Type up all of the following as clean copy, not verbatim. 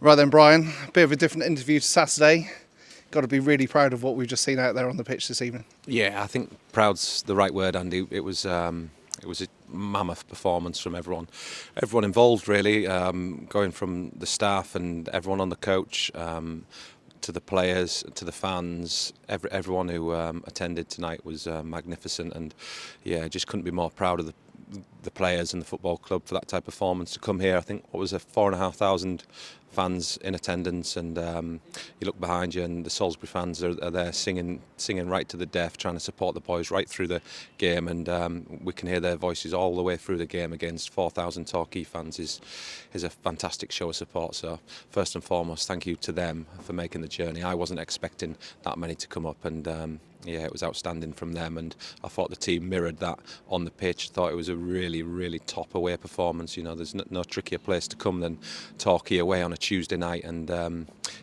Right then, Brian, a bit of a different interview to Saturday. Got to be really proud of what we've just seen out there on the pitch this evening. Yeah, I think proud's the right word, Andy. It was a mammoth performance from everyone involved, really, going from the staff and everyone on the coach to the players, to the fans. Everyone who attended tonight was magnificent, and yeah, just couldn't be more proud of the players and the football club for that type of performance. To come here, I think, what was it, 4,500 fans in attendance, and you look behind you and the Salisbury fans are there singing right to the death, trying to support the boys right through the game, and we can hear their voices all the way through the game against 4,000 Torquay fans is a fantastic show of support. So first and foremost, thank you to them for making the journey. I wasn't expecting that many to come up, and yeah, it was outstanding from them, and I thought the team mirrored that on the pitch. Thought it was a really, really top away performance. You know, there's no trickier place to come than Torquay away on a Tuesday night, and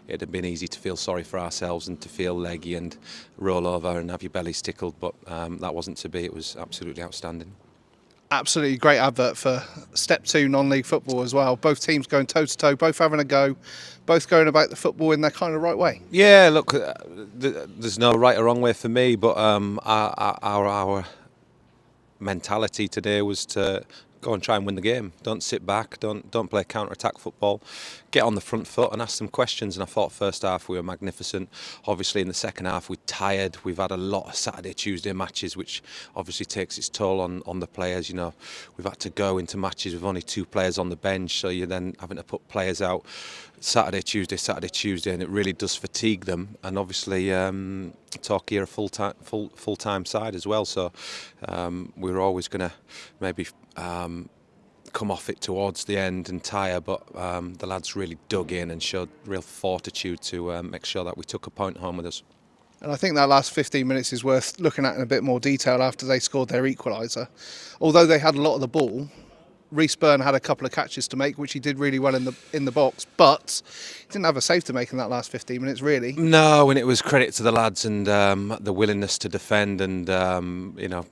it'd have been easy to feel sorry for ourselves and to feel leggy and roll over and have your bellies tickled, but that wasn't to be. It was absolutely outstanding. Absolutely great advert for Step 2 non-league football as well. Both teams going toe-to-toe, both having a go, both going about the football in their kind of right way. Yeah, look, there's no right or wrong way for me, but our mentality today was to go and try and win the game. Don't sit back, don't play counter-attack football. Get on the front foot and ask some questions. And I thought first half we were magnificent. Obviously in the second half we're tired. We've had a lot of Saturday, Tuesday matches, which obviously takes its toll on the players. You know, we've had to go into matches with only 2 players on the bench, so you're then having to put players out Saturday, Tuesday, and it really does fatigue them. And obviously Torquay are a full-time side as well, so we were always going to maybe come off it towards the end and tire, but the lads really dug in and showed real fortitude to make sure that we took a point home with us. And I think that last 15 minutes is worth looking at in a bit more detail after they scored their equaliser. Although they had a lot of the ball, Reece Byrne had a couple of catches to make, which he did really well in the box, but he didn't have a save to make in that last 15 minutes, really. No, and it was credit to the lads and the willingness to defend and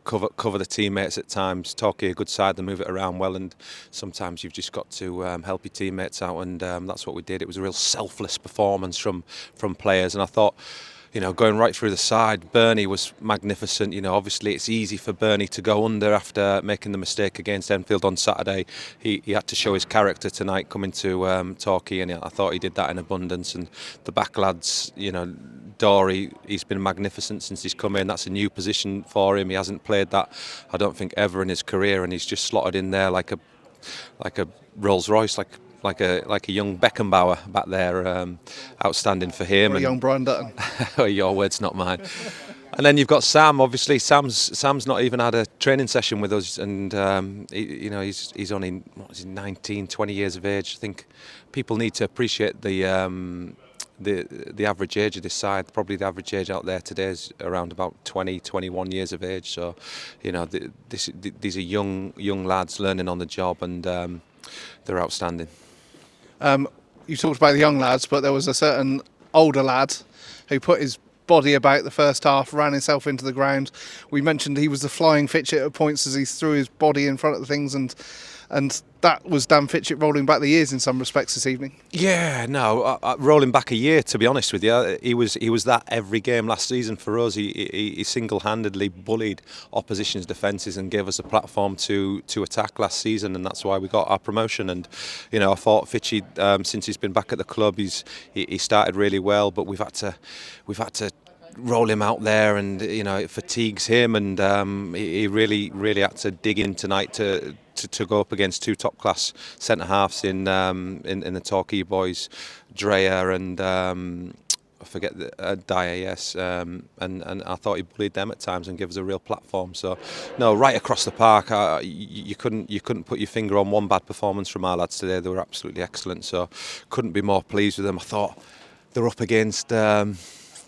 cover the teammates at times. Torquay a good side, they move it around well, and sometimes you've just got to help your teammates out, and that's what we did. It was a real selfless performance from players, and I thought, you know, going right through the side, Bernie was magnificent. You know, obviously it's easy for Bernie to go under after making the mistake against Enfield on Saturday. He had to show his character tonight coming to Torquay, and I thought he did that in abundance. And the back lads, you know, Dory, he's been magnificent since he's come in. That's a new position for him. He hasn't played that, I don't think, ever in his career, and he's just slotted in there like a Rolls Royce, like a young Beckenbauer back there. Outstanding for him. Or a young Brian Dutton. Your words, not mine. And then you've got Sam. Obviously, Sam's not even had a training session with us, and he's only 19, 20 years of age. I think people need to appreciate the average age of this side. Probably the average age out there today is around about 20, 21 years of age. So, you know, these are young lads learning on the job, and they're outstanding. You talked about the young lads, but there was a certain older lad who put his body about the first half, ran himself into the ground. We mentioned he was the flying Fitchett at points as he threw his body in front of the things, and that was Dan Fitchett rolling back the years in some respects this evening. Yeah, no, rolling back a year, to be honest with you. He was that every game last season for us. He single-handedly bullied opposition's defences and gave us a platform to attack last season, and that's why we got our promotion. And you know, I thought Fitchie, since he's been back at the club, he started really well, but we've had to roll him out there, and you know, it fatigues him, and he really had to dig in tonight to go up against 2 top class centre halves in the Torquay boys, Dreyer and I forget Dyer, yes, and I thought he bullied them at times and gave us a real platform. So no, right across the park, you couldn't put your finger on one bad performance from our lads today. They were absolutely excellent, so couldn't be more pleased with them. I thought they're up against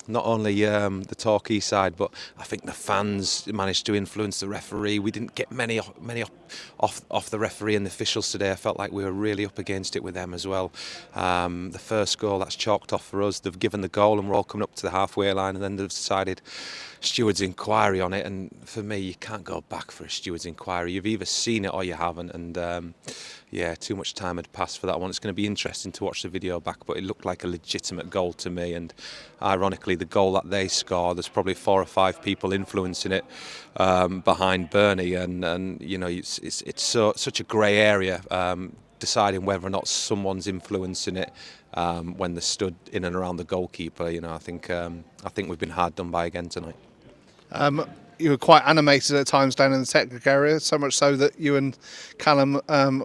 not only the Torquay side, but I think the fans managed to influence the referee. We didn't get many off the referee and the officials today. I felt like we were really up against it with them as well. The first goal, that's chalked off for us. They've given the goal and we're all coming up to the halfway line, and then they've decided steward's inquiry on it. And for me, you can't go back for a steward's inquiry. You've either seen it or you haven't, and yeah, too much time had passed for that one. It's going to be interesting to watch the video back, but it looked like a legitimate goal to me. And ironically, the goal that they score, there's probably 4 or 5 people influencing it behind Bernie, and you know, it's such a grey area. Deciding whether or not someone's influencing it when they're stood in and around the goalkeeper. You know, I think we've been hard done by again tonight. You were quite animated at times down in the technical area, so much so that you and Callum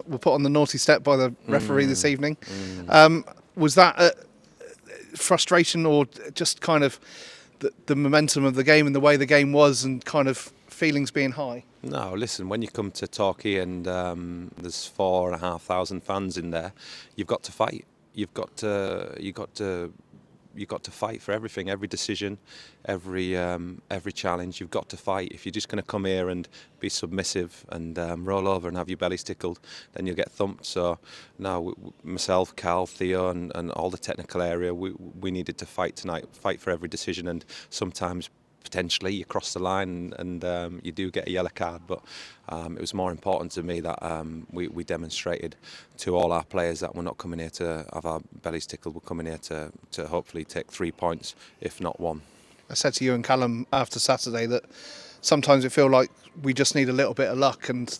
were put on the naughty step by the referee this evening. Was that frustration, or just kind of the momentum of the game and the way the game was, and kind of feelings being high? No, listen, when you come to Torquay and there's 4,500 fans in there, you've got to fight. You've got to fight for everything, every decision, every challenge. You've got to fight. If you're just going to come here and be submissive and roll over and have your bellies tickled, then you'll get thumped. So now, myself, Cal, Theo, and all the technical area, we needed to fight tonight, fight for every decision, and sometimes potentially you cross the line and you do get a yellow card, but it was more important to me that we demonstrated to all our players that we're not coming here to have our bellies tickled. We're coming here to hopefully take 3 points, if not 1. I said to you and Callum after Saturday that sometimes it feels like we just need a little bit of luck, and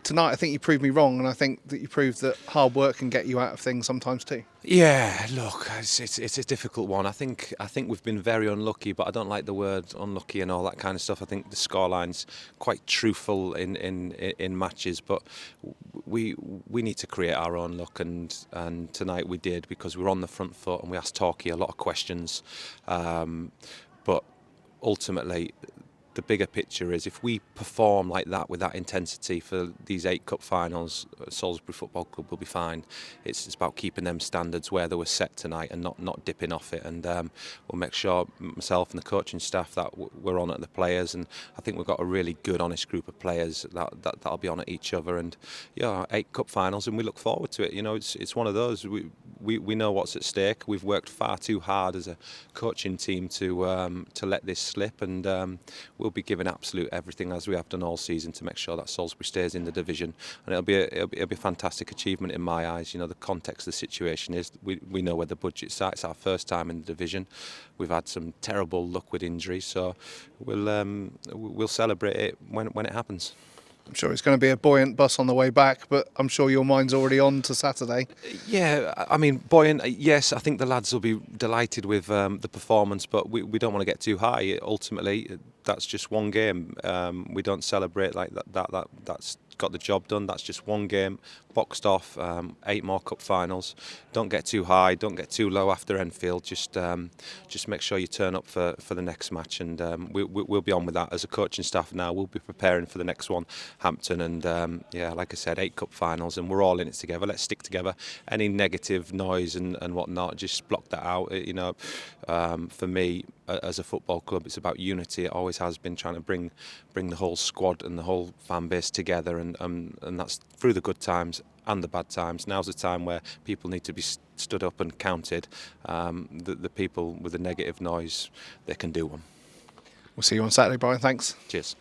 tonight I think you proved me wrong, and I think that you proved that hard work can get you out of things sometimes too. Yeah, look, it's a difficult one. I think we've been very unlucky, but I don't like the word unlucky and all that kind of stuff. I think the scoreline's quite truthful in matches, but we need to create our own luck, and tonight we did, because we were on the front foot and we asked Torquay a lot of questions, but ultimately, the bigger picture is if we perform like that with that intensity for these 8 cup finals, Salisbury Football Club will be fine. It's about keeping them standards where they were set tonight and not dipping off it. And we'll make sure, myself and the coaching staff, that we're on at the players. And I think we've got a really good, honest group of players that'll be on at each other. And yeah, 8 cup finals, and we look forward to it. You know, it's one of those. We know what's at stake. We've worked far too hard as a coaching team to let this slip, and we'll be giving absolute everything, as we have done all season, to make sure that Salisbury stays in the division, and it'll be a fantastic achievement in my eyes. You know, the context of the situation is we know where the budget's at. It's our first time in the division. We've had some terrible luck with injuries, so we'll celebrate it when it happens. I'm sure it's going to be a buoyant bus on the way back, but I'm sure your mind's already on to Saturday. Yeah, I mean, buoyant, yes, I think the lads will be delighted with the performance, but we don't want to get too high. Ultimately, that's just one game. We don't celebrate like that. That's got the job done. That's just one game, boxed off. 8 more cup finals. Don't get too high, don't get too low after Enfield. Just make sure you turn up for the next match, and we'll be on with that as a coaching staff now. We'll be preparing for the next one, Hampton, and yeah, like I said, 8 cup finals, and we're all in it together. Let's stick together. Any negative noise and whatnot, just block that out. You know, for me, as a football club, it's about unity. It always has been, trying to bring the whole squad and the whole fan base together, and that's through the good times and the bad times. Now's the time where people need to be stood up and counted. The people with the negative noise, they can do one. We'll see you on Saturday, Brian. Thanks. Cheers.